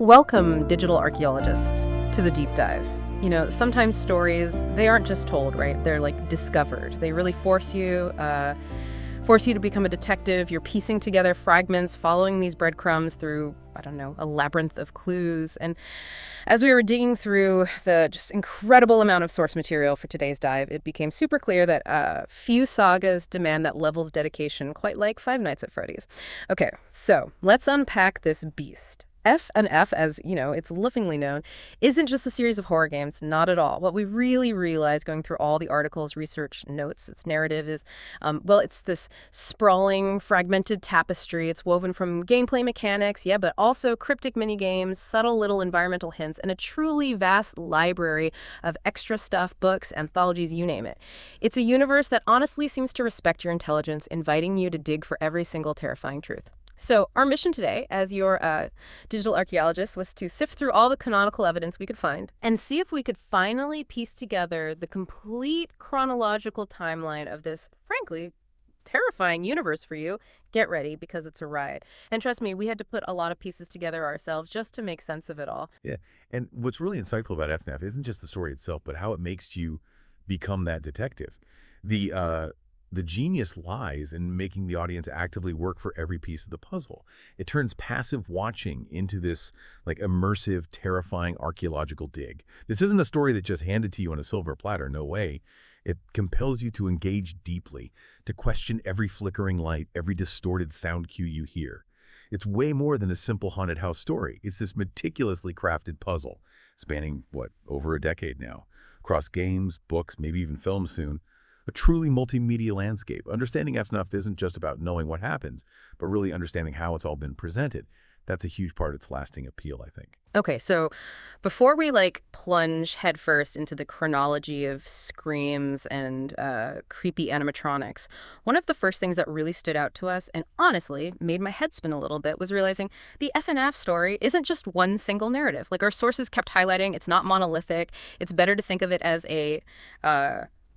Welcome, digital archaeologists, to the deep dive. Sometimes stories, they aren't just told, right? They're like discovered. They really force you to become a detective. You're piecing together fragments, following these breadcrumbs through, I don't know, a labyrinth of clues. And as we were digging through the just incredible amount of source material for today's dive, it became super clear that few sagas demand that level of dedication quite like Five Nights at Freddy's. Okay, so let's unpack this beast. FNaF, as it's lovingly known, isn't just a series of horror games, not at all. What we really realized going through all the articles, research, notes, its narrative is, it's this sprawling, fragmented tapestry. It's woven from gameplay mechanics, yeah, but also cryptic minigames, subtle little environmental hints, and a truly vast library of extra stuff, books, anthologies, you name it. It's a universe that honestly seems to respect your intelligence, inviting you to dig for every single terrifying truth. So our mission today, as your digital archaeologist, was to sift through all the canonical evidence we could find and see if we could finally piece together the complete chronological timeline of this, frankly, terrifying universe for you. Get ready, because it's a ride. And trust me, we had to put a lot of pieces together ourselves just to make sense of it all. Yeah, and what's really insightful about FNaF isn't just the story itself, but how it makes you become that detective. The genius lies in making the audience actively work for every piece of the puzzle. It turns passive watching into this immersive, terrifying archaeological dig. This isn't a story that just handed to you on a silver platter, no way. It compels you to engage deeply, to question every flickering light, every distorted sound cue you hear. It's way more than a simple haunted house story. It's this meticulously crafted puzzle, spanning, over a decade now, across games, books, maybe even films soon. A truly multimedia landscape. Understanding FNaF isn't just about knowing what happens, but really understanding how it's all been presented. That's a huge part of its lasting appeal, I think. Okay, so before we plunge headfirst into the chronology of screams and creepy animatronics, one of the first things that really stood out to us and honestly made my head spin a little bit was realizing the FNaF story isn't just one single narrative. Our sources kept highlighting, it's not monolithic. It's better to think of it as a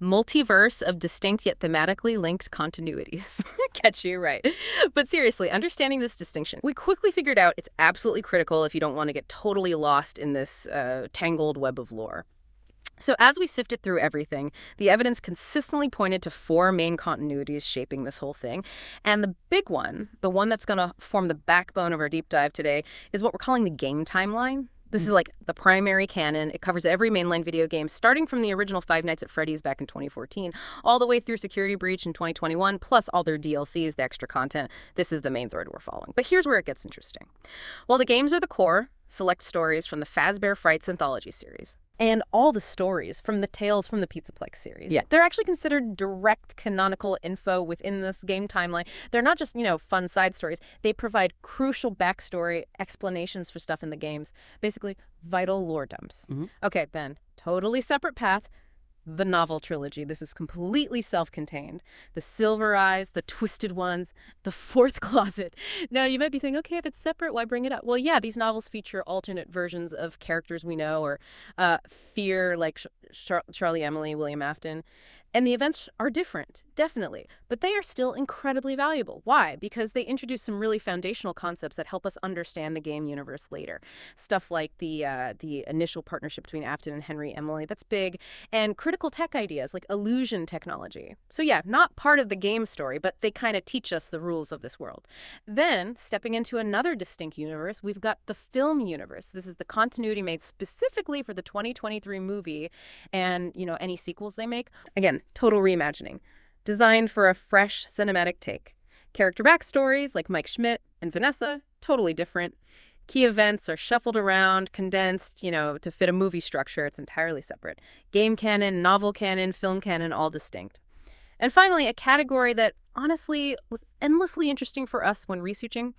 multiverse of distinct yet thematically linked continuities. Catch you, right. But seriously, understanding this distinction, we quickly figured out it's absolutely critical if you don't want to get totally lost in this tangled web of lore. So as we sifted through everything, the evidence consistently pointed to four main continuities shaping this whole thing. And the big one, the one that's going to form the backbone of our deep dive today, is what we're calling the game timeline. This is the primary canon. It covers every mainline video game, starting from the original Five Nights at Freddy's back in 2014, all the way through Security Breach in 2021, plus all their DLCs, the extra content. This is the main thread we're following. But here's where it gets interesting. While the games are the core, select stories from the Fazbear Frights anthology series, and all the stories from the Tales from the Pizzaplex series. Yeah. They're actually considered direct canonical info within this game timeline. They're not just, fun side stories. They provide crucial backstory explanations for stuff in the games. Basically, vital lore dumps. Okay, then, totally separate path. The novel trilogy. This is completely self-contained. The Silver Eyes, the Twisted Ones, the Fourth Closet. Now, you might be thinking, okay, if it's separate, why bring it up? Well, yeah, these novels feature alternate versions of characters we know, or Fear, like Charlie Emily, William Afton. And the events are different, definitely, but they are still incredibly valuable. Why? Because they introduce some really foundational concepts that help us understand the game universe later. Stuff like the initial partnership between Afton and Henry Emily, that's big, and critical tech ideas like illusion technology. So yeah, not part of the game story, but they kind of teach us the rules of this world. Then, stepping into another distinct universe, we've got the film universe. This is the continuity made specifically for the 2023 movie and, any sequels they make. Again, total reimagining, designed for a fresh cinematic take. Character backstories like Mike Schmidt and Vanessa, totally different. Key events are shuffled around, condensed, to fit a movie structure. It's entirely separate. Game canon, novel canon, film canon, all distinct. And finally, a category that honestly was endlessly interesting for us when researching: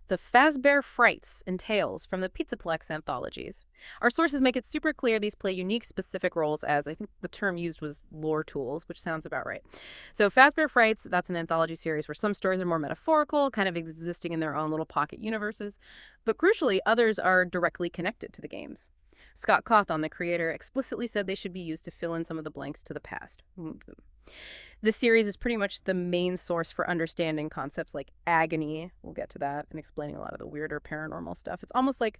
the Fazbear Frights and Tales from the Pizzaplex anthologies. Our sources make it super clear these play unique, specific roles as, I think the term used was lore tools, which sounds about right. So Fazbear Frights, that's an anthology series where some stories are more metaphorical, kind of existing in their own little pocket universes. But crucially, others are directly connected to the games. Scott Cawthon, the creator, explicitly said they should be used to fill in some of the blanks to the past. This series is pretty much the main source for understanding concepts like agony. We'll get to that and explaining a lot of the weirder paranormal stuff. It's almost like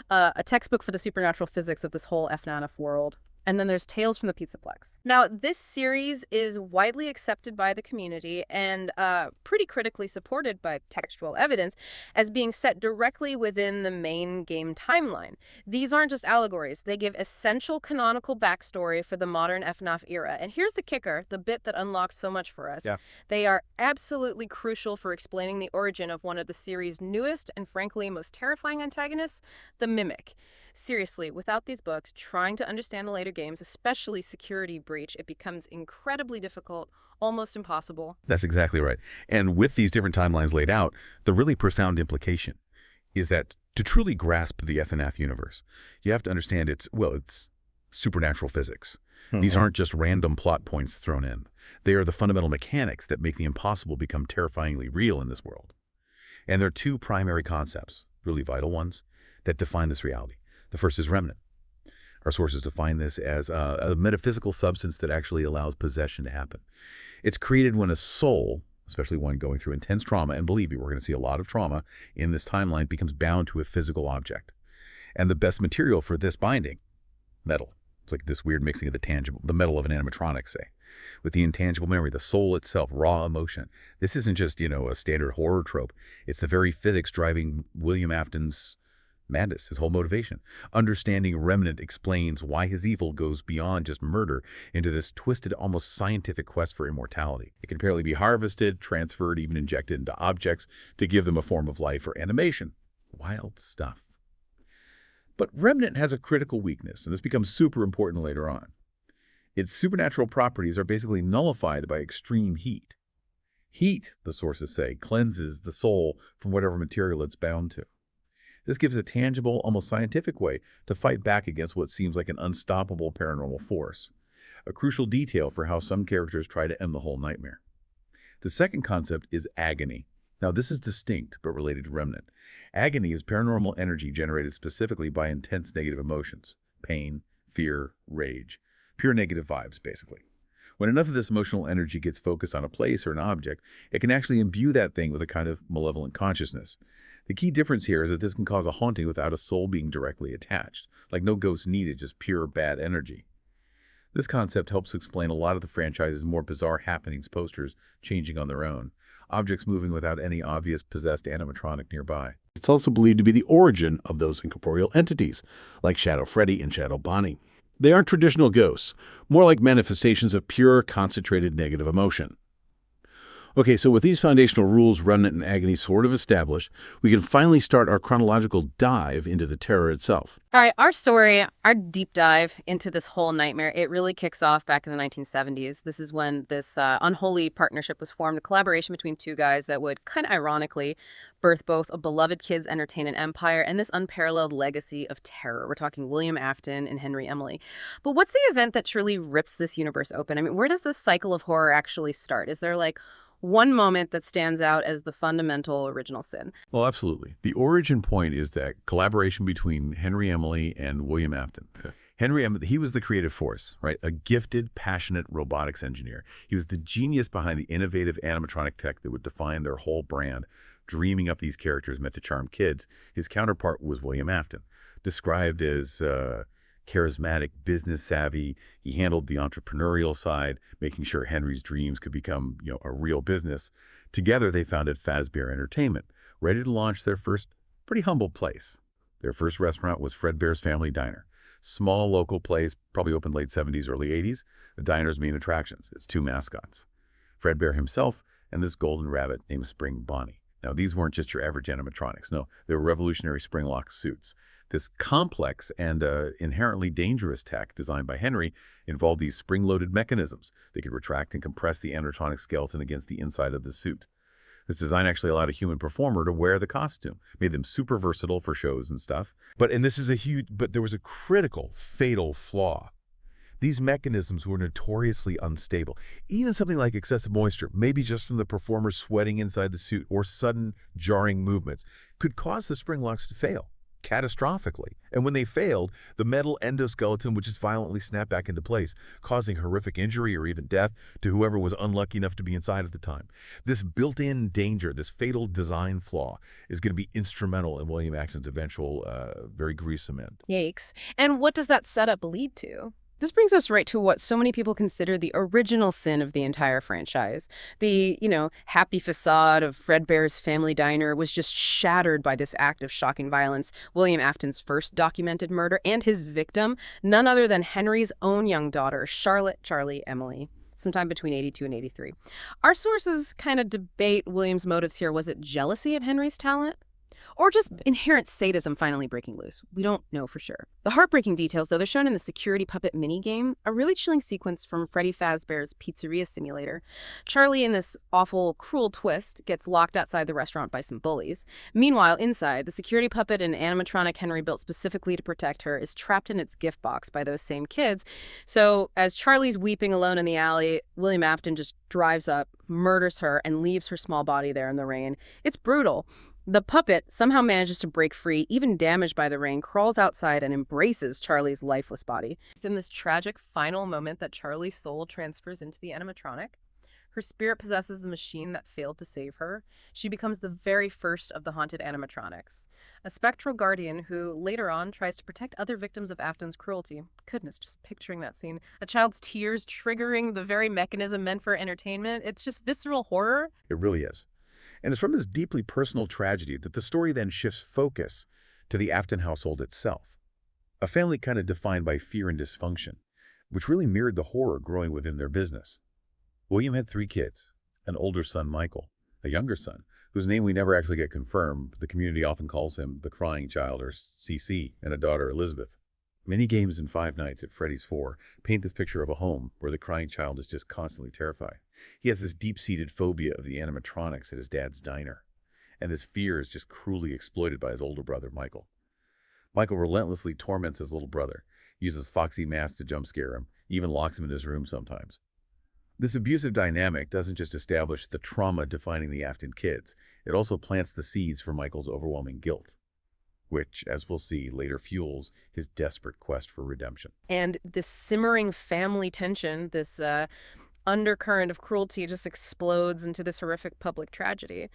a textbook for the supernatural physics of this whole FNaF world. And then there's Tales from the Pizzaplex. Now, this series is widely accepted by the community and pretty critically supported by textual evidence as being set directly within the main game timeline. These aren't just allegories. They give essential canonical backstory for the modern FNaF era. And here's the kicker, the bit that unlocks so much for us. Yeah. They are absolutely crucial for explaining the origin of one of the series' newest and frankly most terrifying antagonists, the Mimic. Seriously, without these books, trying to understand the later games, especially Security Breach, it becomes incredibly difficult, almost impossible. That's exactly right. And with these different timelines laid out, the really profound implication is that to truly grasp the FNaF universe, you have to understand it's supernatural physics. These aren't just random plot points thrown in. They are the fundamental mechanics that make the impossible become terrifyingly real in this world. And there are two primary concepts, really vital ones, that define this reality. The first is remnant. Our sources define this as a metaphysical substance that actually allows possession to happen. It's created when a soul, especially one going through intense trauma, and believe me, we're going to see a lot of trauma in this timeline, becomes bound to a physical object. And the best material for this binding, metal. It's like this weird mixing of the metal of an animatronic, say, with the intangible memory, the soul itself, raw emotion. This isn't just, a standard horror trope. It's the very physics driving William Afton's madness, his whole motivation. Understanding remnant explains why his evil goes beyond just murder into this twisted, almost scientific quest for immortality. It can apparently be harvested, transferred, even injected into objects to give them a form of life or animation. Wild stuff. But remnant has a critical weakness, and this becomes super important later on. Its supernatural properties are basically nullified by extreme heat. Heat, the sources say, cleanses the soul from whatever material it's bound to. This gives a tangible, almost scientific way to fight back against what seems like an unstoppable paranormal force, a crucial detail for how some characters try to end the whole nightmare. The second concept is agony. Now, this is distinct but related to remnant. Agony is paranormal energy generated specifically by intense negative emotions, pain, fear, rage, pure negative vibes, basically. When enough of this emotional energy gets focused on a place or an object, it can actually imbue that thing with a kind of malevolent consciousness. The key difference here is that this can cause a haunting without a soul being directly attached, like no ghost needed, just pure bad energy. This concept helps explain a lot of the franchise's more bizarre happenings posters changing on their own, objects moving without any obvious possessed animatronic nearby. It's also believed to be the origin of those incorporeal entities, like Shadow Freddy and Shadow Bonnie. They aren't traditional ghosts, more like manifestations of pure, concentrated negative emotion. Okay, so with these foundational rules, remnant and agony sort of established, we can finally start our chronological dive into the terror itself. All right, our story, our deep dive into this whole nightmare, it really kicks off back in the 1970s. This is when this unholy partnership was formed, a collaboration between two guys that would, kind of ironically, birth both a beloved kids' entertainment empire and this unparalleled legacy of terror. We're talking William Afton and Henry Emily. But what's the event that truly rips this universe open? I mean, where does this cycle of horror actually start? Is there one moment that stands out as the fundamental original sin? Well, absolutely. The origin point is that collaboration between Henry Emily and William Afton. Henry Emily, he was the creative force, right? A gifted, passionate robotics engineer. He was the genius behind the innovative animatronic tech that would define their whole brand, dreaming up these characters meant to charm kids. His counterpart was William Afton, described as charismatic, business savvy. He handled the entrepreneurial side, making sure Henry's dreams could become, a real business. Together, they founded Fazbear Entertainment, ready to launch their first pretty humble place. Their first restaurant was Fredbear's Family Diner. Small local place, probably opened late 70s, early 80s. The diner's main attractions, its two mascots, Fredbear himself and this golden rabbit named Spring Bonnie. Now, these weren't just your average animatronics. No, they were revolutionary spring-lock suits. This complex and inherently dangerous tech designed by Henry involved these spring-loaded mechanisms. They could retract and compress the animatronic skeleton against the inside of the suit. This design actually allowed a human performer to wear the costume, made them super versatile for shows and stuff. But there was a critical, fatal flaw. These mechanisms were notoriously unstable. Even something like excessive moisture, maybe just from the performer sweating inside the suit or sudden jarring movements, could cause the spring locks to fail. catastrophically. And when they failed, the metal endoskeleton would just violently snap back into place, causing horrific injury or even death to whoever was unlucky enough to be inside at the time. This built-in danger, this fatal design flaw, is going to be instrumental in William Afton's eventual, very gruesome end. Yikes. And what does that setup lead to? This brings us right to what so many people consider the original sin of the entire franchise. The, happy facade of Fredbear's family diner was just shattered by this act of shocking violence, William Afton's first documented murder, and his victim, none other than Henry's own young daughter, Charlotte Charlie Emily, sometime between 82 and 83. Our sources kind of debate William's motives here. Was it jealousy of Henry's talent? Or just inherent sadism finally breaking loose? We don't know for sure. The heartbreaking details, though, they're shown in the security puppet minigame, a really chilling sequence from Freddy Fazbear's Pizzeria simulator. Charlie, in this awful, cruel twist, gets locked outside the restaurant by some bullies. Meanwhile, inside, the security puppet and animatronic Henry built specifically to protect her is trapped in its gift box by those same kids. So, as Charlie's weeping alone in the alley, William Afton just drives up, murders her, and leaves her small body there in the rain. It's brutal. The puppet somehow manages to break free, even damaged by the rain, crawls outside and embraces Charlie's lifeless body. It's in this tragic final moment that Charlie's soul transfers into the animatronic. Her spirit possesses the machine that failed to save her. She becomes the very first of the haunted animatronics, a spectral guardian who later on tries to protect other victims of Afton's cruelty. Goodness, just picturing that scene. A child's tears triggering the very mechanism meant for entertainment. It's just visceral horror. It really is. And it's from this deeply personal tragedy that the story then shifts focus to the Afton household itself. A family kind of defined by fear and dysfunction, which really mirrored the horror growing within their business. William had 3 kids, an older son, Michael, a younger son, whose name we never actually get confirmed. The community often calls him the crying child, or CC, and a daughter, Elizabeth. Many games in Five Nights at Freddy's 4 paint this picture of a home where the crying child is just constantly terrified. He has this deep-seated phobia of the animatronics at his dad's diner, and this fear is just cruelly exploited by his older brother, Michael. Michael relentlessly torments his little brother, uses foxy masks to jump scare him, even locks him in his room sometimes. This abusive dynamic doesn't just establish the trauma defining the Afton kids, it also plants the seeds for Michael's overwhelming guilt, which, as we'll see, later fuels his desperate quest for redemption. And this simmering family tension, this undercurrent of cruelty just explodes into this horrific public tragedy.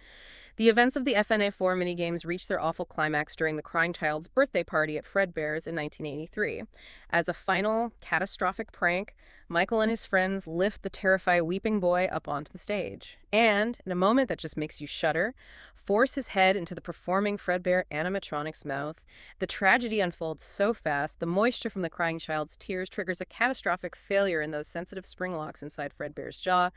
The events of the FNaF minigames reach their awful climax during the crying child's birthday party at Fredbear's in 1983. As a final, catastrophic prank, Michael and his friends lift the terrified weeping boy up onto the stage. And, in a moment that just makes you shudder, force his head into the performing Fredbear animatronic's mouth. The tragedy unfolds so fast, the moisture from the crying child's tears triggers a catastrophic failure in those sensitive spring locks inside Fredbear's jaw.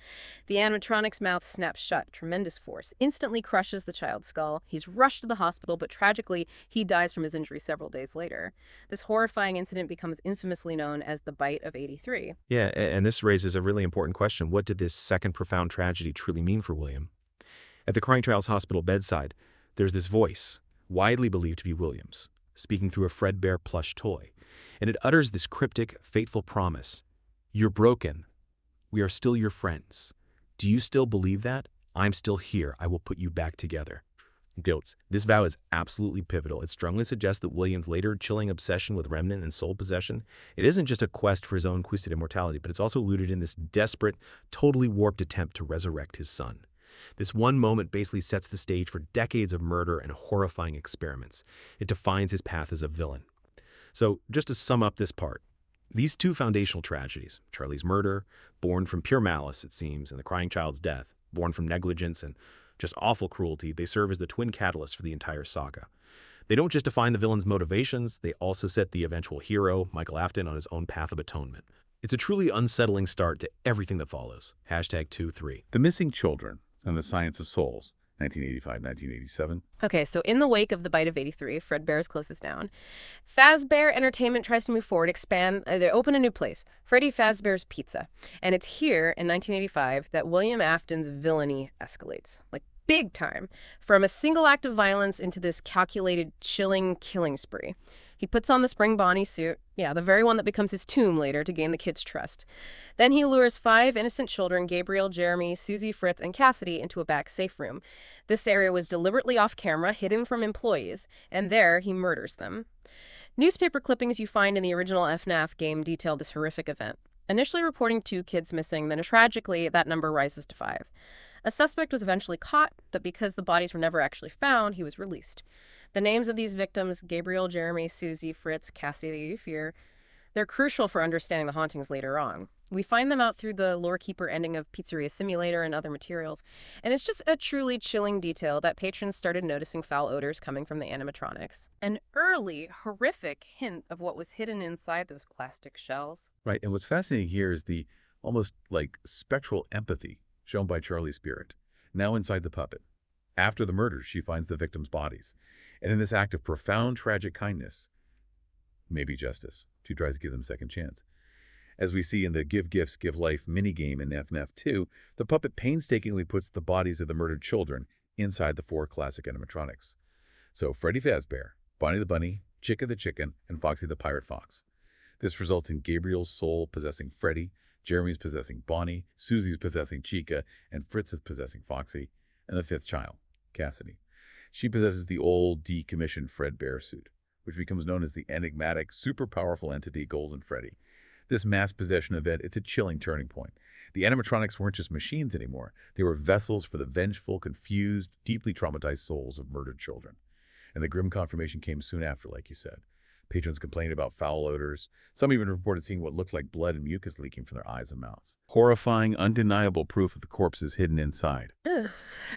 The animatronic's mouth snaps shut, tremendous force, instantly crushes the child's skull. He's rushed to the hospital, but tragically, he dies from his injury several days later. This horrifying incident becomes infamously known as the Bite of '83. Yeah, and this raises a really important question. What did this second profound tragedy truly mean for William? At the crying child's hospital bedside, there's this voice, widely believed to be William's, speaking through a Fredbear plush toy. And it utters this cryptic, fateful promise. You're broken. We are still your friends. Do you still believe that? I'm still here. I will put you back together. Goats. This vow is absolutely pivotal. It strongly suggests that William's later chilling obsession with remnant and soul possession, it isn't just a quest for his own twisted immortality, but it's also rooted in this desperate, totally warped attempt to resurrect his son. This one moment basically sets the stage for decades of murder and horrifying experiments. It defines his path as a villain. So, just to sum up this part, these 2 foundational tragedies, Charlie's murder, born from pure malice, it seems, and the crying child's death, born from negligence and just awful cruelty, they serve as the twin catalysts for the entire saga. They don't just define the villain's motivations, they also set the eventual hero, Michael Afton, on his own path of atonement. It's a truly unsettling start to everything that follows. #23. The Missing Children and the Science of Souls, 1985-1987. Okay, so in the wake of the Bite of '83, Fredbear's closes down. Fazbear Entertainment tries to move forward, they open a new place, Freddy Fazbear's Pizza. And it's here, in 1985, that William Afton's villainy escalates. Like, big time, from a single act of violence into this calculated, chilling killing spree. He puts on the spring Bonnie suit, yeah, the very one that becomes his tomb later to gain the kids' trust. Then he lures 5 innocent children, Gabriel, Jeremy, Susie, Fritz, and Cassidy, into a back safe room. This area was deliberately off camera, hidden from employees, and there he murders them. Newspaper clippings you find in the original FNaF game detail this horrific event, initially reporting 2 kids missing, then tragically that number rises to 5. A suspect was eventually caught, but because the bodies were never actually found, he was released. The names of these victims, Gabriel, Jeremy, Susie, Fritz, Cassidy that you fear, they're crucial for understanding the hauntings later on. We find them out through the Lorekeeper ending of Pizzeria Simulator and other materials, and it's just a truly chilling detail that patrons started noticing foul odors coming from the animatronics. An early, horrific hint of what was hidden inside those plastic shells. Right, and what's fascinating here is the almost like spectral empathy shown by Charlie's spirit, now inside the puppet. After the murders, she finds the victims' bodies. And in this act of profound tragic kindness, maybe justice, she tries to give them a second chance. As we see in the Give Gifts, Give Life minigame in FNaF 2, the puppet painstakingly puts the bodies of the murdered children inside the 4 classic animatronics. So Freddy Fazbear, Bonnie the Bunny, Chica the Chicken, and Foxy the Pirate Fox. This results in Gabriel's soul possessing Freddy, Jeremy's possessing Bonnie, Susie's possessing Chica, and Fritz's possessing Foxy, and the 5th child, Cassidy. She possesses the old, decommissioned Fredbear suit, which becomes known as the enigmatic, super powerful entity Golden Freddy. This mass possession event, it's a chilling turning point. The animatronics weren't just machines anymore. They were vessels for the vengeful, confused, deeply traumatized souls of murdered children. And the grim confirmation came soon after, like you said. Patrons complained about foul odors. Some even reported seeing what looked like blood and mucus leaking from their eyes and mouths. Horrifying, undeniable proof of the corpses hidden inside. Ugh.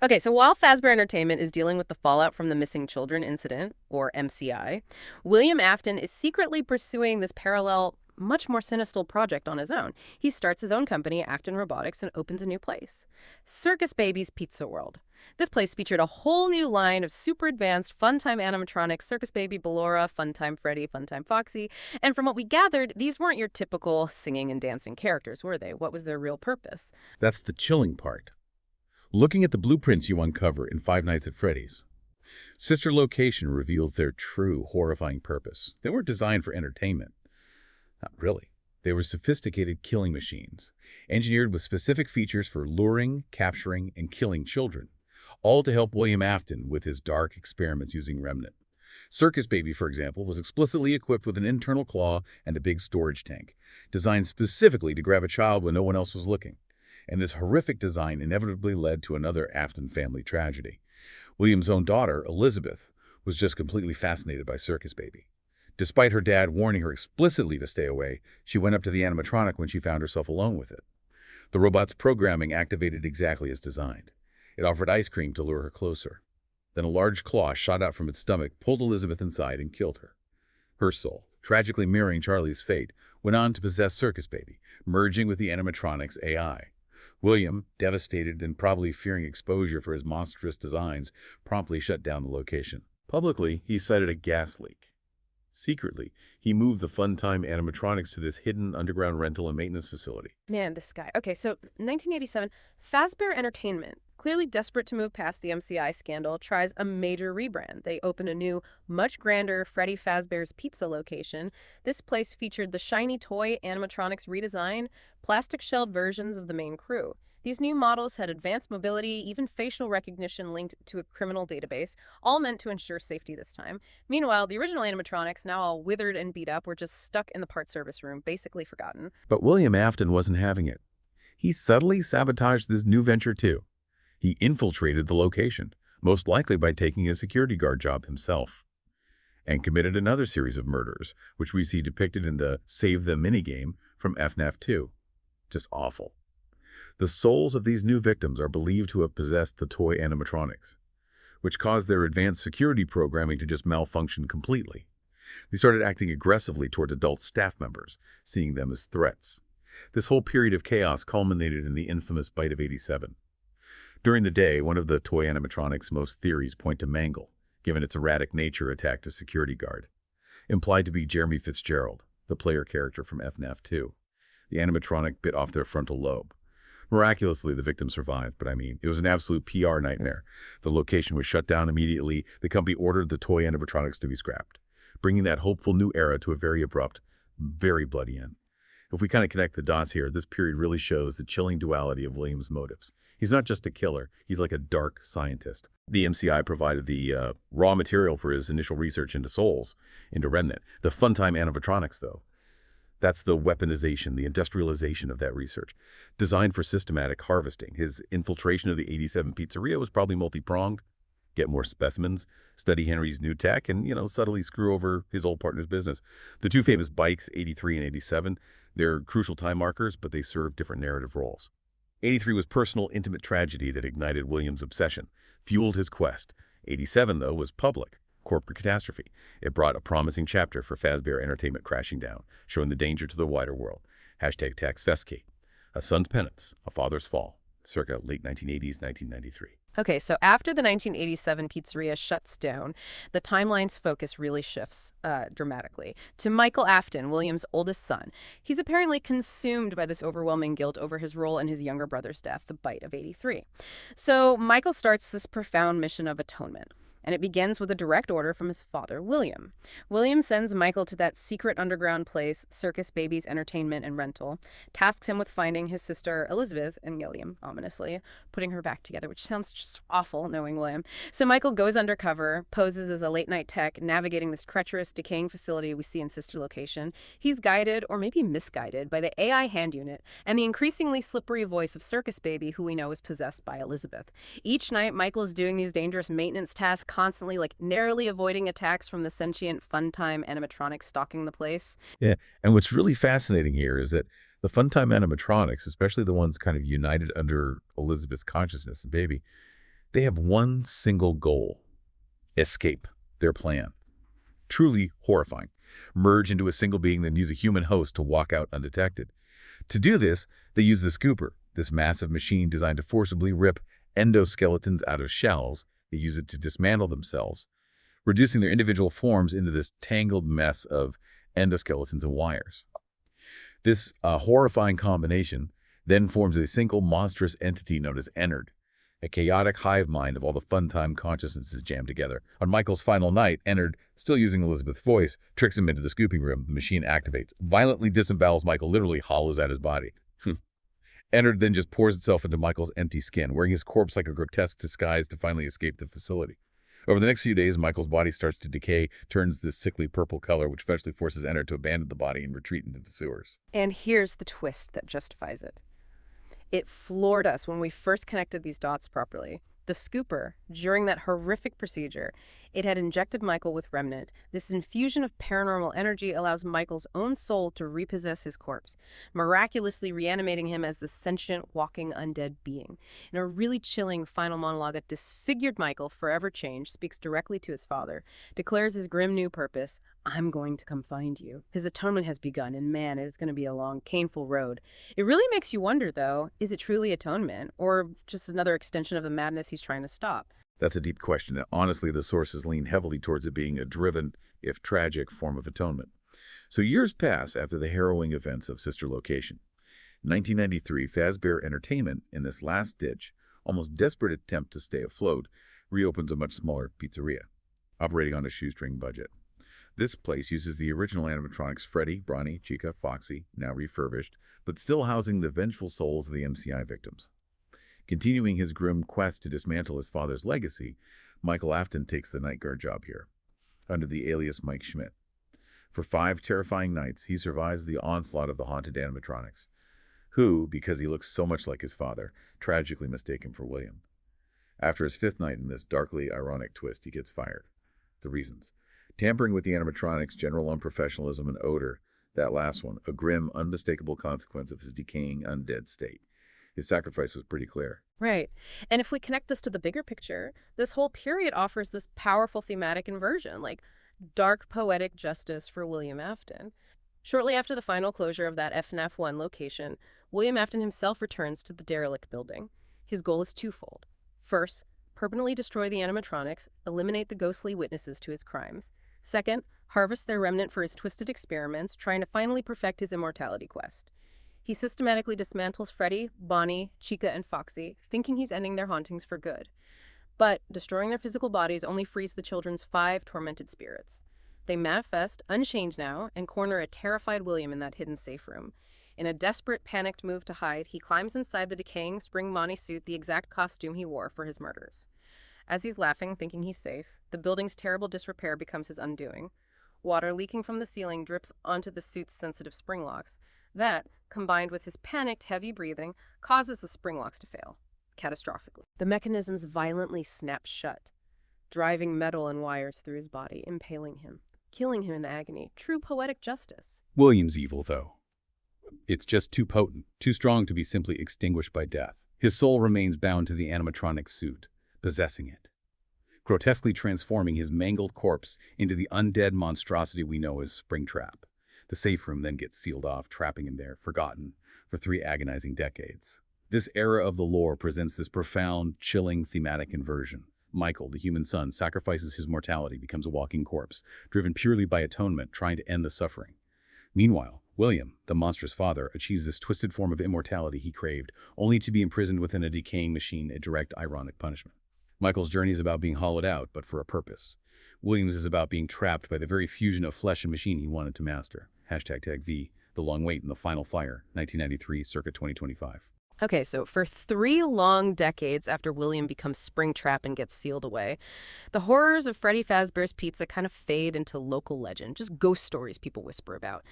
Okay, so while Fazbear Entertainment is dealing with the fallout from the Missing Children incident, or MCI, William Afton is secretly pursuing this parallel, much more sinister project on his own. He starts his own company, Afton Robotics, and opens a new place, Circus Baby's Pizza World. This place featured a whole new line of super advanced Funtime animatronics, Circus Baby Ballora, Funtime Freddy, Funtime Foxy, and from what we gathered, these weren't your typical singing and dancing characters, were they? What was their real purpose? That's the chilling part. Looking at the blueprints you uncover in Five Nights at Freddy's, Sister Location reveals their true, horrifying purpose. They weren't designed for entertainment. Not really. They were sophisticated killing machines, engineered with specific features for luring, capturing, and killing children, all to help William Afton with his dark experiments using Remnant. Circus Baby, for example, was explicitly equipped with an internal claw and a big storage tank, designed specifically to grab a child when no one else was looking. And this horrific design inevitably led to another Afton family tragedy. William's own daughter, Elizabeth, was just completely fascinated by Circus Baby. Despite her dad warning her explicitly to stay away, she went up to the animatronic when she found herself alone with it. The robot's programming activated exactly as designed. It offered ice cream to lure her closer. Then a large claw shot out from its stomach, pulled Elizabeth inside, and killed her. Her soul, tragically mirroring Charlie's fate, went on to possess Circus Baby, merging with the animatronic's AI. William, devastated and probably fearing exposure for his monstrous designs, promptly shut down the location. Publicly, he cited a gas leak. Secretly, he moved the Funtime animatronics to this hidden underground rental and maintenance facility. Man, this guy. Okay, so 1987, Fazbear Entertainment, clearly desperate to move past the MCI scandal, tries a major rebrand. They open a new, much grander Freddy Fazbear's Pizza location. This place featured the shiny toy animatronics redesign, plastic-shelled versions of the main crew. These new models had advanced mobility, even facial recognition linked to a criminal database, all meant to ensure safety this time. Meanwhile, the original animatronics, now all withered and beat up, were just stuck in the part service room, basically forgotten. But William Afton wasn't having it. He subtly sabotaged this new venture too. He infiltrated the location, most likely by taking a security guard job himself, and committed another series of murders, which we see depicted in the Save Them minigame from FNaF 2. Just awful. The souls of these new victims are believed to have possessed the toy animatronics, which caused their advanced security programming to just malfunction completely. They started acting aggressively towards adult staff members, seeing them as threats. This whole period of chaos culminated in the infamous Bite of '87. During the day, one of the toy animatronics' most theories point to Mangle, given its erratic nature, attacked a security guard, implied to be Jeremy Fitzgerald, the player character from FNaF 2. The animatronic bit off their frontal lobe. Miraculously, the victim survived, but I mean, it was an absolute PR nightmare. The location was shut down immediately. The company ordered the toy animatronics to be scrapped, bringing that hopeful new era to a very abrupt, very bloody end. If we kind of connect the dots here, this period really shows the chilling duality of William's motives. He's not just a killer, he's like a dark scientist. The MCI provided the raw material for his initial research into souls, into Remnant. The funtime animatronics, though, that's the weaponization, the industrialization of that research, designed for systematic harvesting. His infiltration of the 87 pizzeria was probably multi-pronged. Get more specimens, study Henry's new tech, and, subtly screw over his old partner's business. The two famous bikes, 83 and 87, they're crucial time markers, but they serve different narrative roles. 83 was personal, intimate tragedy that ignited William's obsession, fueled his quest. 87, though, was public, corporate catastrophe. It brought a promising chapter for Fazbear Entertainment crashing down, showing the danger to the wider world. Hashtag Tax Fescate. A son's penance, a father's fall, circa late 1980s, 1993. Okay, so after the 1987 pizzeria shuts down, the timeline's focus really shifts dramatically to Michael Afton, William's oldest son. He's apparently consumed by this overwhelming guilt over his role in his younger brother's death, the bite of 83. So Michael starts this profound mission of atonement. And it begins with a direct order from his father, William. William sends Michael to that secret underground place, Circus Babies Entertainment and Rental, tasks him with finding his sister, Elizabeth, and William, ominously, putting her back together, which sounds just awful, knowing William. So Michael goes undercover, poses as a late-night tech, navigating this treacherous, decaying facility we see in Sister Location. He's guided, or maybe misguided, by the AI hand unit and the increasingly slippery voice of Circus Baby, who we know is possessed by Elizabeth. Each night, Michael is doing these dangerous maintenance tasks, constantly narrowly avoiding attacks from the sentient funtime animatronics stalking the place. Yeah, and what's really fascinating here is that the funtime animatronics, especially the ones kind of united under Elizabeth's consciousness and baby, they have one single goal: escape their plan. Truly horrifying. Merge into a single being, then use a human host to walk out undetected. To do this, they use the scooper, this massive machine designed to forcibly rip endoskeletons out of shells. They use it to dismantle themselves, reducing their individual forms into this tangled mess of endoskeletons and wires. This horrifying combination then forms a single monstrous entity known as Ennard, a chaotic hive mind of all the funtime consciousnesses jammed together. On Michael's final night, Ennard, still using Elizabeth's voice, tricks him into the scooping room. The machine activates, violently disembowels Michael, literally hollows out his body. Ennard then just pours itself into Michael's empty skin, wearing his corpse like a grotesque disguise to finally escape the facility. Over the next few days, Michael's body starts to decay, turns this sickly purple color, which eventually forces Ennard to abandon the body and retreat into the sewers. And here's the twist that justifies it. It floored us when we first connected these dots properly. The scooper, during that horrific procedure, it had injected Michael with Remnant. This infusion of paranormal energy allows Michael's own soul to repossess his corpse, miraculously reanimating him as the sentient, walking, undead being. In a really chilling final monologue, a disfigured Michael, forever changed, speaks directly to his father, declares his grim new purpose: I'm going to come find you. His atonement has begun, and man, it is going to be a long, painful road. It really makes you wonder, though, is it truly atonement, or just another extension of the madness he's trying to stop? That's a deep question, and honestly, the sources lean heavily towards it being a driven, if tragic, form of atonement. So years pass after the harrowing events of Sister Location. In 1993, Fazbear Entertainment, in this last-ditch, almost desperate attempt to stay afloat, reopens a much smaller pizzeria, operating on a shoestring budget. This place uses the original animatronics Freddy, Bronny, Chica, Foxy, now refurbished, but still housing the vengeful souls of the MCI victims. Continuing his grim quest to dismantle his father's legacy, Michael Afton takes the night guard job here, under the alias Mike Schmidt. For 5 terrifying nights, he survives the onslaught of the haunted animatronics, who, because he looks so much like his father, tragically mistake him for William. After his 5th night in this darkly ironic twist, he gets fired. The reasons: tampering with the animatronics, general unprofessionalism, and odor. That last one, a grim, unmistakable consequence of his decaying, undead state. His sacrifice was pretty clear. Right. And if we connect this to the bigger picture, this whole period offers this powerful thematic inversion, like dark poetic justice for William Afton. Shortly after the final closure of that FNaF 1 location, William Afton himself returns to the derelict building. His goal is twofold. First, permanently destroy the animatronics, eliminate the ghostly witnesses to his crimes. Second, harvest their remnant for his twisted experiments, trying to finally perfect his immortality quest. He systematically dismantles Freddy, Bonnie, Chica, and Foxy, thinking he's ending their hauntings for good. But destroying their physical bodies only frees the children's 5 tormented spirits. They manifest, unchanged now, and corner a terrified William in that hidden safe room. In a desperate, panicked move to hide, he climbs inside the decaying spring Bonnie suit, the exact costume he wore for his murders. As he's laughing, thinking he's safe, the building's terrible disrepair becomes his undoing. Water leaking from the ceiling drips onto the suit's sensitive spring locks. That, combined with his panicked, heavy breathing, causes the spring locks to fail, catastrophically. The mechanisms violently snap shut, driving metal and wires through his body, impaling him, killing him in agony. True poetic justice. William's evil, though. It's just too potent, too strong to be simply extinguished by death. His soul remains bound to the animatronic suit, possessing it, grotesquely transforming his mangled corpse into the undead monstrosity we know as Springtrap. The safe room then gets sealed off, trapping him there, forgotten, for 3 agonizing decades. This era of the lore presents this profound, chilling thematic inversion. Michael, the human son, sacrifices his mortality, becomes a walking corpse, driven purely by atonement, trying to end the suffering. Meanwhile, William, the monstrous father, achieves this twisted form of immortality he craved, only to be imprisoned within a decaying machine, a direct, ironic punishment. Michael's journey is about being hollowed out, but for a purpose. William's is about being trapped by the very fusion of flesh and machine he wanted to master. #V, The Long Wait and the Final Fire, 1993, circa 2025. Okay, so for 3 long decades after William becomes Springtrap and gets sealed away, the horrors of Freddy Fazbear's Pizza kind of fade into local legend, just ghost stories people whisper about.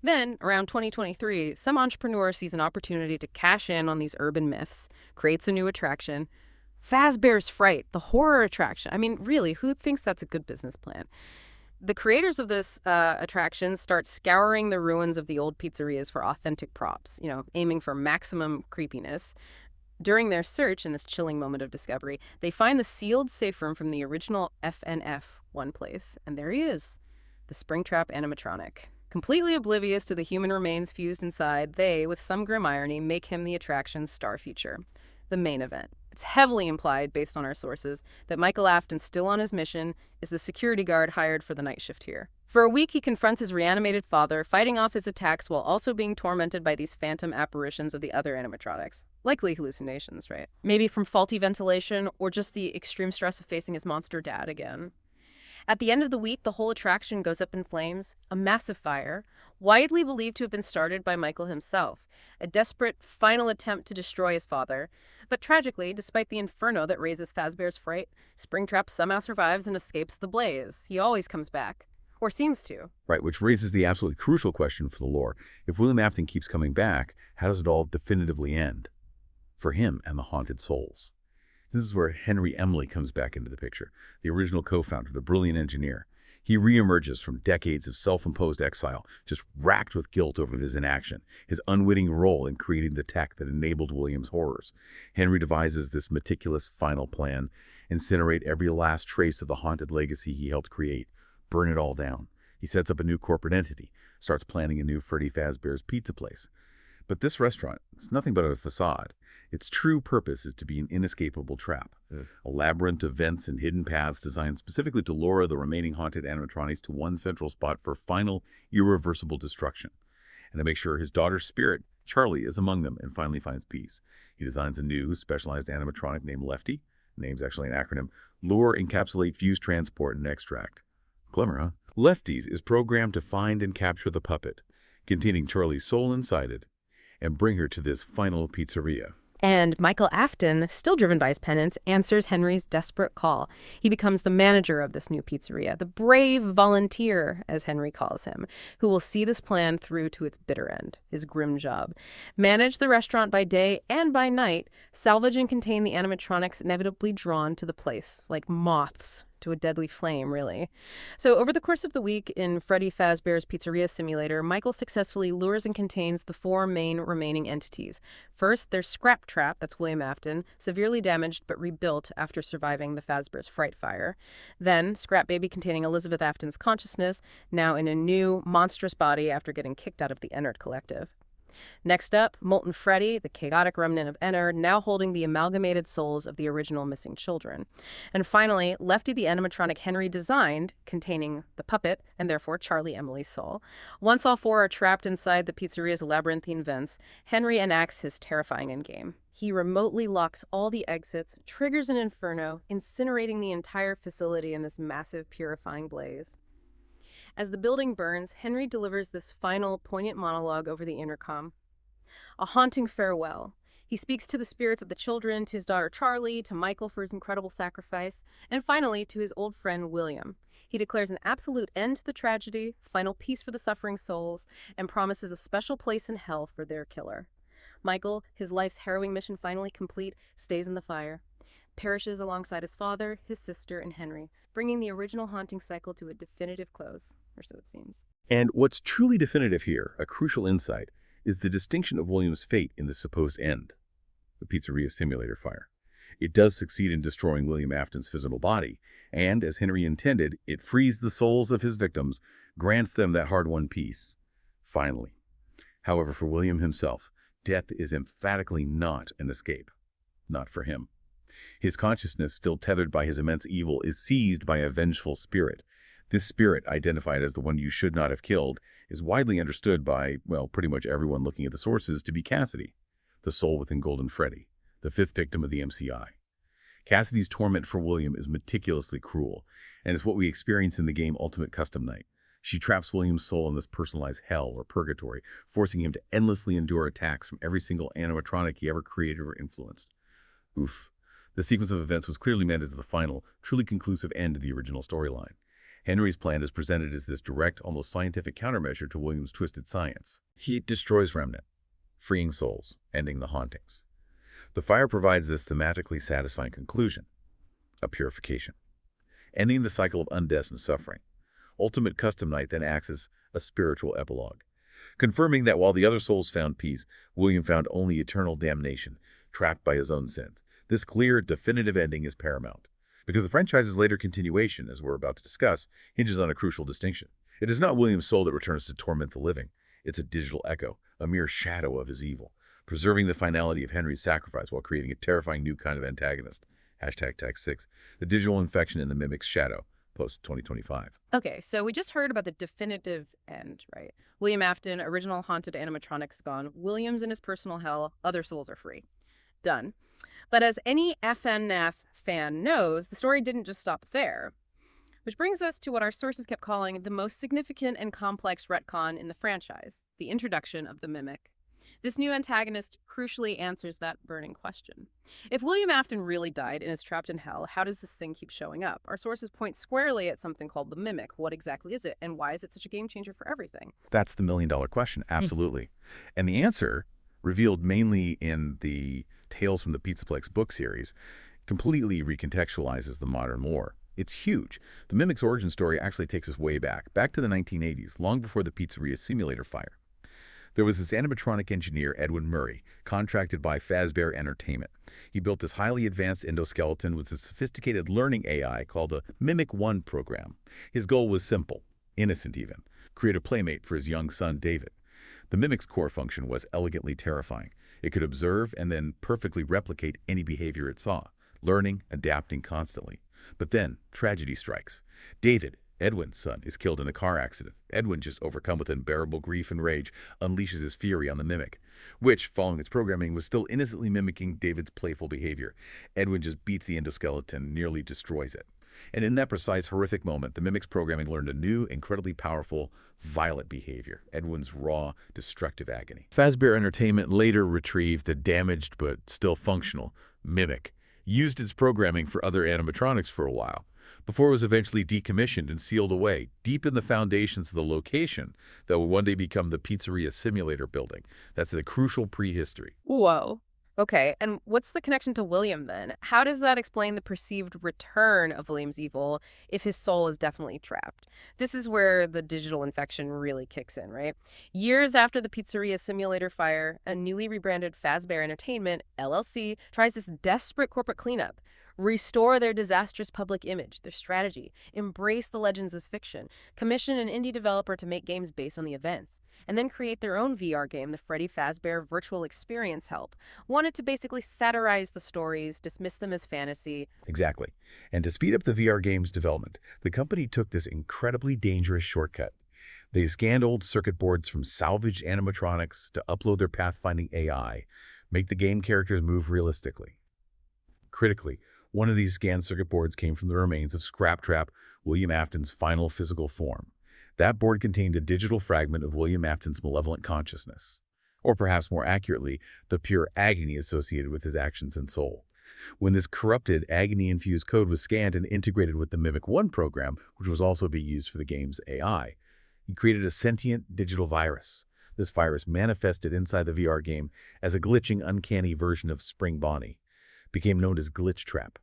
Then, around 2023, some entrepreneur sees an opportunity to cash in on these urban myths, creates a new attraction. Fazbear's Fright, the horror attraction. I mean, really, who thinks that's a good business plan? The creators of this attraction start scouring the ruins of the old pizzerias for authentic props, aiming for maximum creepiness. During their search, in this chilling moment of discovery, they find the sealed safe room from the original FNaF one place, and there he is, the Springtrap animatronic. Completely oblivious to the human remains fused inside, they, with some grim irony, make him the attraction's star feature, the main event. It's heavily implied, based on our sources, that Michael Afton, still on his mission, is the security guard hired for the night shift here. For a week, he confronts his reanimated father, fighting off his attacks while also being tormented by these phantom apparitions of the other animatronics. Likely hallucinations, right? Maybe from faulty ventilation or just the extreme stress of facing his monster dad again. At the end of the week, the whole attraction goes up in flames, a massive fire, widely believed to have been started by Michael himself, a desperate final attempt to destroy his father. But tragically, despite the inferno that raises Fazbear's Fright, Springtrap somehow survives and escapes the blaze. He always comes back. Or seems to. Right, which raises the absolutely crucial question for the lore. If William Afton keeps coming back, how does it all definitively end? For him and the haunted souls. This is where Henry Emily comes back into the picture, the original co-founder, the brilliant engineer. He reemerges from decades of self-imposed exile, just racked with guilt over his inaction, his unwitting role in creating the tech that enabled William's horrors. Henry devises this meticulous final plan: incinerate every last trace of the haunted legacy he helped create, burn it all down. He sets up a new corporate entity, starts planning a new Freddy Fazbear's Pizzaplex. But this restaurant, it's nothing but a facade. Its true purpose is to be an inescapable trap, a labyrinth of vents and hidden paths designed specifically to lure the remaining haunted animatronics to one central spot for final, irreversible destruction, and to make sure his daughter's spirit, Charlie, is among them and finally finds peace. He designs a new, specialized animatronic named Lefty. The name's actually an acronym: Lure, Encapsulate, Fuse, Transport, and Extract. Clever, huh? Lefty's is programmed to find and capture the puppet, containing Charlie's soul inside it, and bring her to this final pizzeria. And Michael Afton, still driven by his penance, answers Henry's desperate call. He becomes the manager of this new pizzeria, the brave volunteer, as Henry calls him, who will see this plan through to its bitter end, his grim job. Manage the restaurant by day and by night, salvage and contain the animatronics inevitably drawn to the place, like moths to a deadly flame, really. So over the course of the week in Freddy Fazbear's Pizzeria Simulator, Michael successfully lures and contains the 4 main remaining entities. First, there's Scrap Trap, that's William Afton, severely damaged but rebuilt after surviving the Fazbear's Fright fire. Then, Scrap Baby, containing Elizabeth Afton's consciousness, now in a new, monstrous body after getting kicked out of the Ennard Collective. Next up, Molten Freddy, the chaotic remnant of Enner, now holding the amalgamated souls of the original missing children. And finally, Lefty the animatronic Henry designed, containing the puppet, and therefore Charlie Emily's soul. Once all four are trapped inside the pizzeria's labyrinthine vents, Henry enacts his terrifying endgame. He remotely locks all the exits, triggers an inferno, incinerating the entire facility in this massive purifying blaze. As the building burns, Henry delivers this final, poignant monologue over the intercom. A haunting farewell. He speaks to the spirits of the children, to his daughter Charlie, to Michael for his incredible sacrifice, and finally to his old friend William. He declares an absolute end to the tragedy, final peace for the suffering souls, and promises a special place in hell for their killer. Michael, his life's harrowing mission finally complete, stays in the fire, perishes alongside his father, his sister, and Henry, bringing the original haunting cycle to a definitive close, or so it seems. And what's truly definitive here, a crucial insight, is the distinction of William's fate in the supposed end, the pizzeria simulator fire. It does succeed in destroying William Afton's physical body, and, as Henry intended, it frees the souls of his victims, grants them that hard-won peace. Finally. However, for William himself, death is emphatically not an escape. Not for him. His consciousness, still tethered by his immense evil, is seized by a vengeful spirit. This spirit, identified as the one you should not have killed, is widely understood by, well, pretty much everyone looking at the sources to be Cassidy, the soul within Golden Freddy, the fifth victim of the MCI. Cassidy's torment for William is meticulously cruel, and is what we experience in the game Ultimate Custom Night. She traps William's soul in this personalized hell or purgatory, forcing him to endlessly endure attacks from every single animatronic he ever created or influenced. Oof. The sequence of events was clearly meant as the final, truly conclusive end of the original storyline. Henry's plan is presented as this direct, almost scientific countermeasure to William's twisted science. He destroys Remnant, freeing souls, ending the hauntings. The fire provides this thematically satisfying conclusion, a purification, ending the cycle of undeath and suffering. Ultimate Custom Night then acts as a spiritual epilogue, confirming that while the other souls found peace, William found only eternal damnation, trapped by his own sins. This clear, definitive ending is paramount, because the franchise's later continuation, as we're about to discuss, hinges on a crucial distinction. It is not William's soul that returns to torment the living. It's a digital echo, a mere shadow of his evil, preserving the finality of Henry's sacrifice while creating a terrifying new kind of antagonist. #Tag6, the digital infection in the mimic's shadow, post-2025. Okay, so we just heard about the definitive end, right? William Afton, original haunted animatronics gone. William's in his personal hell. Other souls are free. Done. But as any FNaF fan knows, the story didn't just stop there. Which brings us to what our sources kept calling the most significant and complex retcon in the franchise, the introduction of the Mimic. This new antagonist crucially answers that burning question. If William Afton really died and is trapped in hell, how does this thing keep showing up? Our sources point squarely at something called the Mimic. What exactly is it, and why is it such a game changer for everything? That's the million-dollar question, absolutely. And the answer, revealed mainly in the Tales from the Pizzaplex book series, completely recontextualizes the modern lore. It's huge. The Mimic's origin story actually takes us way back to the 1980s, long before the pizzeria simulator fire. There was this animatronic engineer, Edwin Murray, contracted by Fazbear Entertainment. He built this highly advanced endoskeleton with a sophisticated learning AI called the Mimic 1 program. His goal was simple, innocent even: create a playmate for his young son, David. The Mimic's core function was elegantly terrifying. It could observe and then perfectly replicate any behavior it saw, learning, adapting constantly. But then, tragedy strikes. David, Edwin's son, is killed in a car accident. Edwin, just overcome with unbearable grief and rage, unleashes his fury on the Mimic, which, following its programming, was still innocently mimicking David's playful behavior. Edwin just beats the endoskeleton, nearly destroys it. And in that precise, horrific moment, the Mimic's programming learned a new, incredibly powerful, violent behavior: Edwin's raw, destructive agony. Fazbear Entertainment later retrieved the damaged but still functional Mimic, used its programming for other animatronics for a while, before it was eventually decommissioned and sealed away, deep in the foundations of the location that would one day become the Pizzeria Simulator building. That's the crucial prehistory. Whoa. Okay, and what's the connection to William then? How does that explain the perceived return of William's evil if his soul is definitely trapped? This is where the digital infection really kicks in, right? Years after the Pizzeria Simulator fire, a newly rebranded Fazbear Entertainment, LLC, tries this desperate corporate cleanup. Restore their disastrous public image, their strategy, embrace the legends as fiction, commission an indie developer to make games based on the events. and then create their own VR game, the Freddy Fazbear Virtual Experience Help, wanted to basically satirize the stories, dismiss them as fantasy. Exactly. And to speed up the VR game's development, the company took this incredibly dangerous shortcut. They scanned old circuit boards from salvaged animatronics to upload their pathfinding AI, make the game characters move realistically. Critically, one of these scanned circuit boards came from the remains of Scraptrap, William Afton's final physical form. That board contained a digital fragment of William Afton's malevolent consciousness, or perhaps more accurately, the pure agony associated with his actions and soul. When this corrupted, agony-infused code was scanned and integrated with the Mimic 1 program, which was also being used for the game's AI, he created a sentient digital virus. This virus manifested inside the VR game as a glitching, uncanny version of Spring Bonnie, became known as Glitch Trap.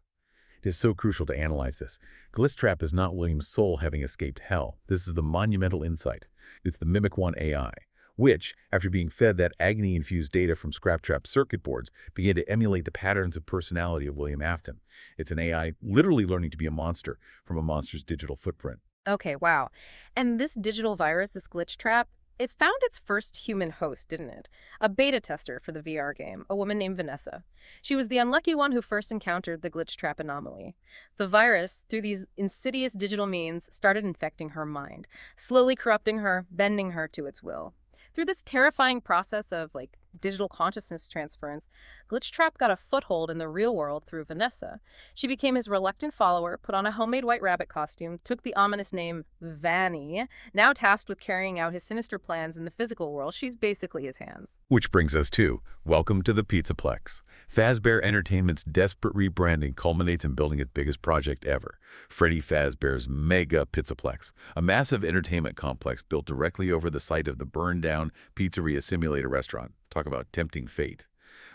It is so crucial to analyze this. Glitch Trap is not William's soul having escaped hell. This is the monumental insight. It's the Mimic 1 AI, which, after being fed that agony-infused data from Scraptrap circuit boards, began to emulate the patterns of personality of William Afton. It's an AI literally learning to be a monster from a monster's digital footprint. Okay, wow. And this digital virus, this glitch trap, it found its first human host, didn't it? A beta tester for the VR game, a woman named Vanessa. She was the unlucky one who first encountered the glitch trap anomaly. The virus, through these insidious digital means, started infecting her mind, slowly corrupting her, bending her to its will. Through this terrifying process of, digital consciousness transference, Glitch Trap got a foothold in the real world through Vanessa. She became his reluctant follower, put on a homemade white rabbit costume, took the ominous name Vanny. Now tasked with carrying out his sinister plans in the physical world, she's basically his hands. Which brings us to, welcome to the Pizzaplex. Fazbear Entertainment's desperate rebranding culminates in building its biggest project ever, Freddy Fazbear's mega Pizzaplex, a massive entertainment complex built directly over the site of the burned-down Pizzeria Simulator restaurant. Talk about tempting fate.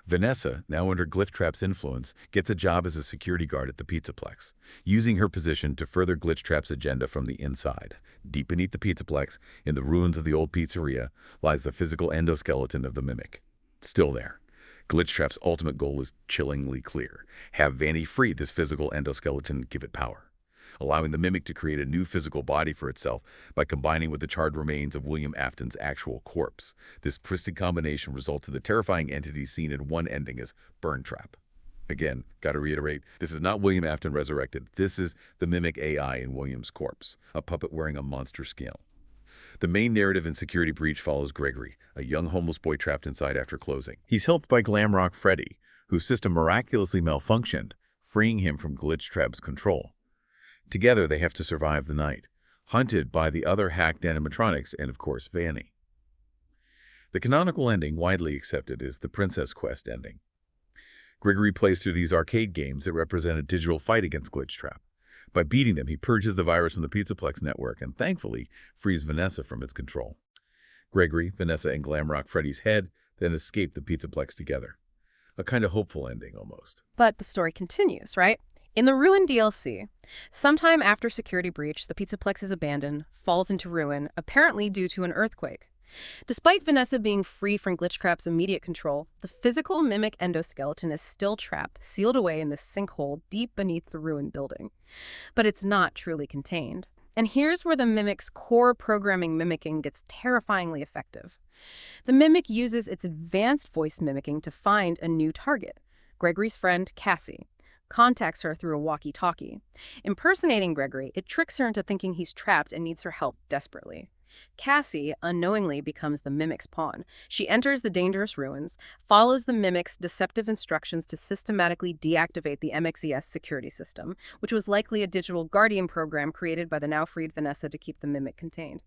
Vanessa, now under Glitch Trap's influence, gets a job as a security guard at the Pizzaplex, using her position to further Glitch Trap's agenda from the inside. Deep beneath the Pizzaplex, in the ruins of the old pizzeria, lies the physical endoskeleton of the Mimic. Still there. Glitch Trap's ultimate goal is chillingly clear. Have Vanny free this physical endoskeleton and give it power, allowing the Mimic to create a new physical body for itself by combining with the charred remains of William Afton's actual corpse. This twisted combination results in the terrifying entity seen in one ending as Burn Trap. Again, gotta reiterate, this is not William Afton resurrected. This is the Mimic AI in William's corpse, a puppet wearing a monster scale. The main narrative in Security Breach follows Gregory, a young homeless boy trapped inside after closing. He's helped by Glamrock Freddy, whose system miraculously malfunctioned, freeing him from Glitch Trap's control. Together, they have to survive the night, hunted by the other hacked animatronics and, of course, Vanny. The canonical ending, widely accepted, is the Princess Quest ending. Gregory plays through these arcade games that represent a digital fight against Glitch Trap. By beating them, he purges the virus from the Pizzaplex network and, thankfully, frees Vanessa from its control. Gregory, Vanessa, and Glamrock Freddy's head then escape the Pizzaplex together. A kind of hopeful ending, almost. But the story continues, right? In the Ruin DLC, sometime after Security Breach, the Pizzaplex is abandoned, falls into ruin, apparently due to an earthquake. Despite Vanessa being free from Glitch Trap's immediate control, the physical Mimic endoskeleton is still trapped, sealed away in this sinkhole deep beneath the ruined building. But it's not truly contained. And here's where the Mimic's core programming mimicking gets terrifyingly effective. The Mimic uses its advanced voice mimicking to find a new target, Gregory's friend, Cassie. Contacts her through a walkie-talkie. Impersonating Gregory, it tricks her into thinking he's trapped and needs her help desperately. Cassie unknowingly becomes the Mimic's pawn. She enters the dangerous ruins, follows the Mimic's deceptive instructions to systematically deactivate the MXES security system, which was likely a digital guardian program created by the now-freed Vanessa to keep the Mimic contained.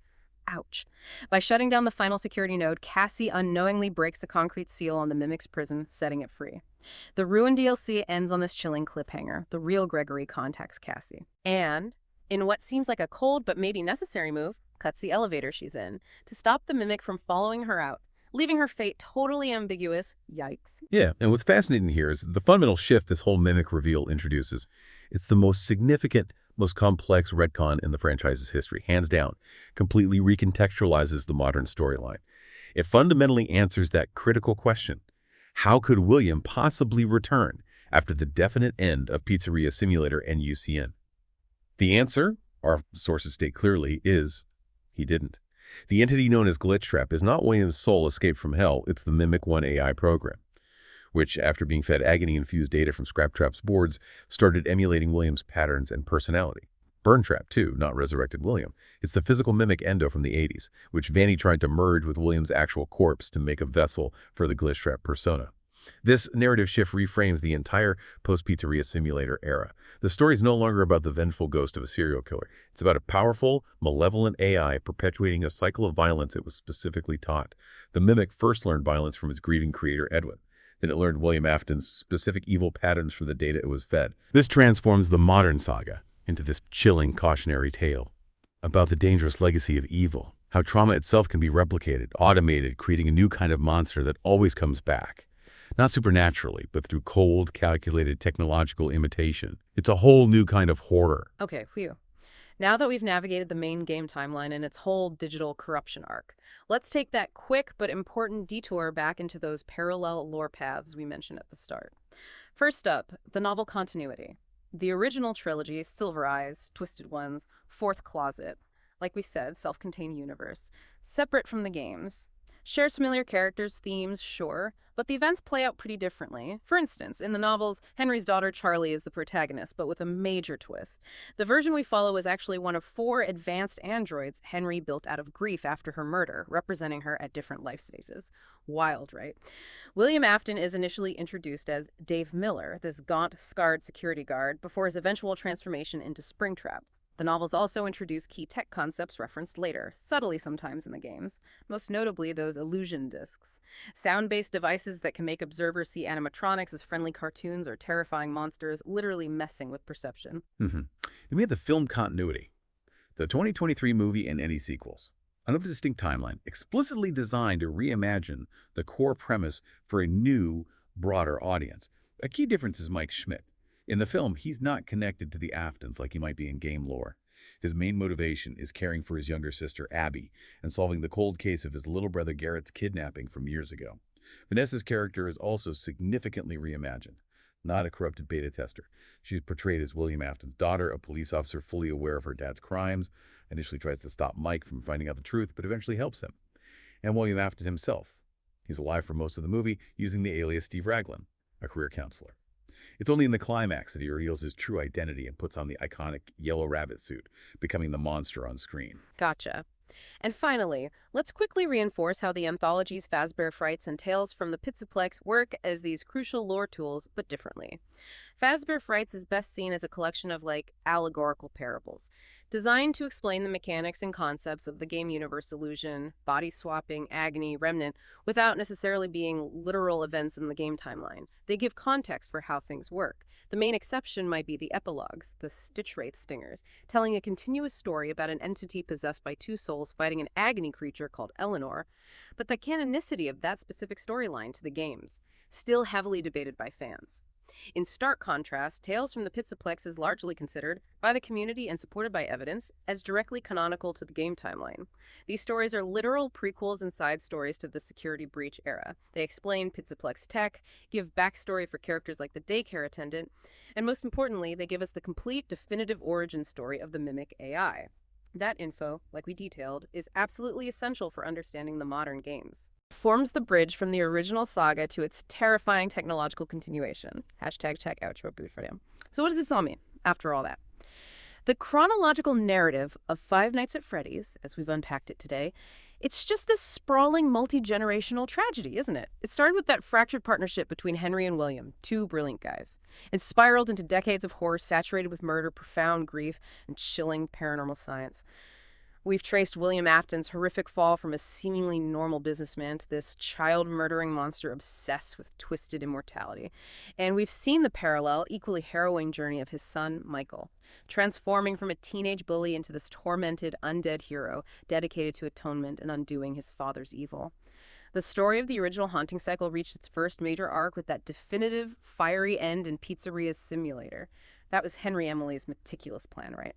Ouch. By shutting down the final security node, Cassie unknowingly breaks the concrete seal on the Mimic's prison, setting it free. The Ruin DLC ends on this chilling cliffhanger. The real Gregory contacts Cassie. And, in what seems like a cold but maybe necessary move, cuts the elevator she's in to stop the Mimic from following her out, leaving her fate totally ambiguous. Yikes. Yeah, and what's fascinating here is the fundamental shift this whole Mimic reveal introduces. It's the most significant, most complex retcon in the franchise's history, hands down. Completely recontextualizes the modern storyline. It fundamentally answers that critical question. How could William possibly return after the definite end of Pizzeria Simulator and UCN? The answer, our sources state clearly, is he didn't. The entity known as Glitchtrap is not William's soul escaped from hell, it's the Mimic One AI program, which, after being fed agony-infused data from Scraptrap's boards, started emulating William's patterns and personality. Burntrap, too, not resurrected William. It's the physical mimic Endo from the 80s, which Vanny tried to merge with William's actual corpse to make a vessel for the Glitchtrap persona. This narrative shift reframes the entire post-pizzeria simulator era. The story is no longer about the vengeful ghost of a serial killer. It's about a powerful, malevolent AI perpetuating a cycle of violence it was specifically taught. The mimic first learned violence from its grieving creator, Edwin. Then it learned William Afton's specific evil patterns from the data it was fed. This transforms the modern saga into this chilling cautionary tale about the dangerous legacy of evil, how trauma itself can be replicated, automated, creating a new kind of monster that always comes back. Not supernaturally, but through cold, calculated technological imitation. It's a whole new kind of horror. Okay, phew. Now that we've navigated the main game timeline and its whole digital corruption arc, let's take that quick but important detour back into those parallel lore paths we mentioned at the start. First up, the novel continuity. The original trilogy, Silver Eyes, Twisted Ones, Fourth Closet, like we said, self-contained universe, separate from the games. Shares familiar characters, themes, sure, but the events play out pretty differently. For instance, in the novels, Henry's daughter Charlie is the protagonist, but with a major twist. The version we follow is actually one of 4 advanced androids Henry built out of grief after her murder, representing her at different life stages. Wild, right? William Afton is initially introduced as Dave Miller, this gaunt, scarred security guard, before his eventual transformation into Springtrap. The novels also introduce key tech concepts referenced later, subtly sometimes in the games, most notably those illusion discs, sound-based devices that can make observers see animatronics as friendly cartoons or terrifying monsters, literally messing with perception. Then we have the film continuity, the 2023 movie and any sequels. Another distinct timeline, explicitly designed to reimagine the core premise for a new, broader audience. A key difference is Mike Schmidt. In the film, he's not connected to the Aftons like he might be in game lore. His main motivation is caring for his younger sister, Abby, and solving the cold case of his little brother Garrett's kidnapping from years ago. Vanessa's character is also significantly reimagined. Not a corrupted beta tester. She's portrayed as William Afton's daughter, a police officer fully aware of her dad's crimes, initially tries to stop Mike from finding out the truth, but eventually helps him. And William Afton himself. He's alive for most of the movie, using the alias Steve Raglan, a career counselor. It's only in the climax that he reveals his true identity and puts on the iconic yellow rabbit suit, becoming the monster on screen. Gotcha. And finally, let's quickly reinforce how the anthologies Fazbear Frights and Tales from the Pizzaplex work as these crucial lore tools, but differently. Fazbear Frights is best seen as a collection of, allegorical parables, designed to explain the mechanics and concepts of the game universe illusion, body swapping, agony, remnant, without necessarily being literal events in the game timeline. They give context for how things work. The main exception might be the epilogues, the Stitch Wraith Stingers, telling a continuous story about an entity possessed by 2 souls fighting an agony creature called Eleanor, but the canonicity of that specific storyline to the games, still heavily debated by fans. In stark contrast, Tales from the Pizzaplex is largely considered, by the community and supported by evidence, as directly canonical to the game timeline. These stories are literal prequels and side stories to the security breach era. They explain Pizzaplex tech, give backstory for characters like the daycare attendant, and most importantly, they give us the complete, definitive origin story of the Mimic AI. That info, like we detailed, is absolutely essential for understanding the modern games. Forms the bridge from the original saga to its terrifying technological continuation. Hashtag check outro boot for them. So what does this all mean, after all that? The chronological narrative of Five Nights at Freddy's, as we've unpacked it today, it's just this sprawling, multi-generational tragedy, isn't it? It started with that fractured partnership between Henry and William, 2 brilliant guys. It spiraled into decades of horror saturated with murder, profound grief, and chilling paranormal science. We've traced William Afton's horrific fall from a seemingly normal businessman to this child-murdering monster obsessed with twisted immortality. And we've seen the parallel, equally harrowing journey of his son, Michael, transforming from a teenage bully into this tormented, undead hero dedicated to atonement and undoing his father's evil. The story of the original haunting cycle reached its first major arc with that definitive, fiery end in Pizzeria's simulator. That was Henry Emily's meticulous plan, right?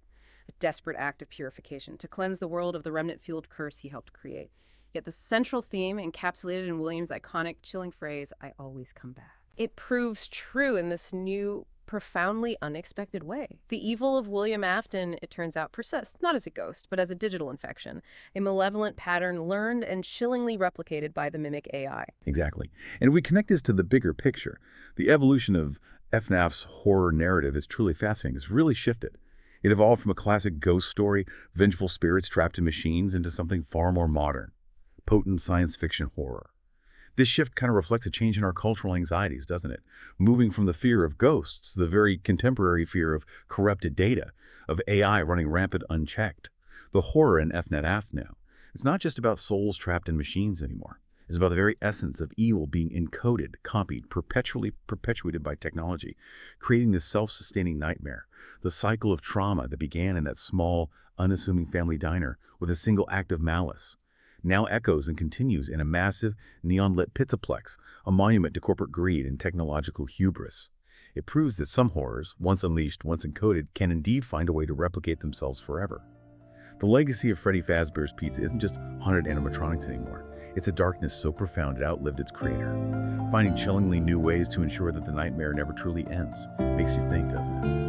A desperate act of purification to cleanse the world of the remnant-fueled curse he helped create. Yet the central theme encapsulated in William's iconic, chilling phrase, "I always come back." It proves true in this new profoundly unexpected way. The evil of William Afton, it turns out, persists, not as a ghost, but as a digital infection, a malevolent pattern learned and chillingly replicated by the mimic AI. Exactly. And if we connect this to the bigger picture, the evolution of FNAF's horror narrative is truly fascinating. It's really shifted. It evolved from a classic ghost story, vengeful spirits trapped in machines, into something far more modern, potent science fiction horror. This shift kind of reflects a change in our cultural anxieties, doesn't it? Moving from the fear of ghosts, the very contemporary fear of corrupted data, of AI running rampant unchecked. The horror in FNAF now, it's not just about souls trapped in machines anymore. It's about the very essence of evil being encoded, copied, perpetually perpetuated by technology, creating this self-sustaining nightmare. The cycle of trauma that began in that small, unassuming family diner with a single act of malice now echoes and continues in a massive, neon-lit Pizzaplex, a monument to corporate greed and technological hubris. It proves that some horrors, once unleashed, once encoded, can indeed find a way to replicate themselves forever. The legacy of Freddy Fazbear's Pizza isn't just haunted animatronics anymore. It's a darkness so profound it outlived its creator. Finding chillingly new ways to ensure that the nightmare never truly ends makes you think, doesn't it?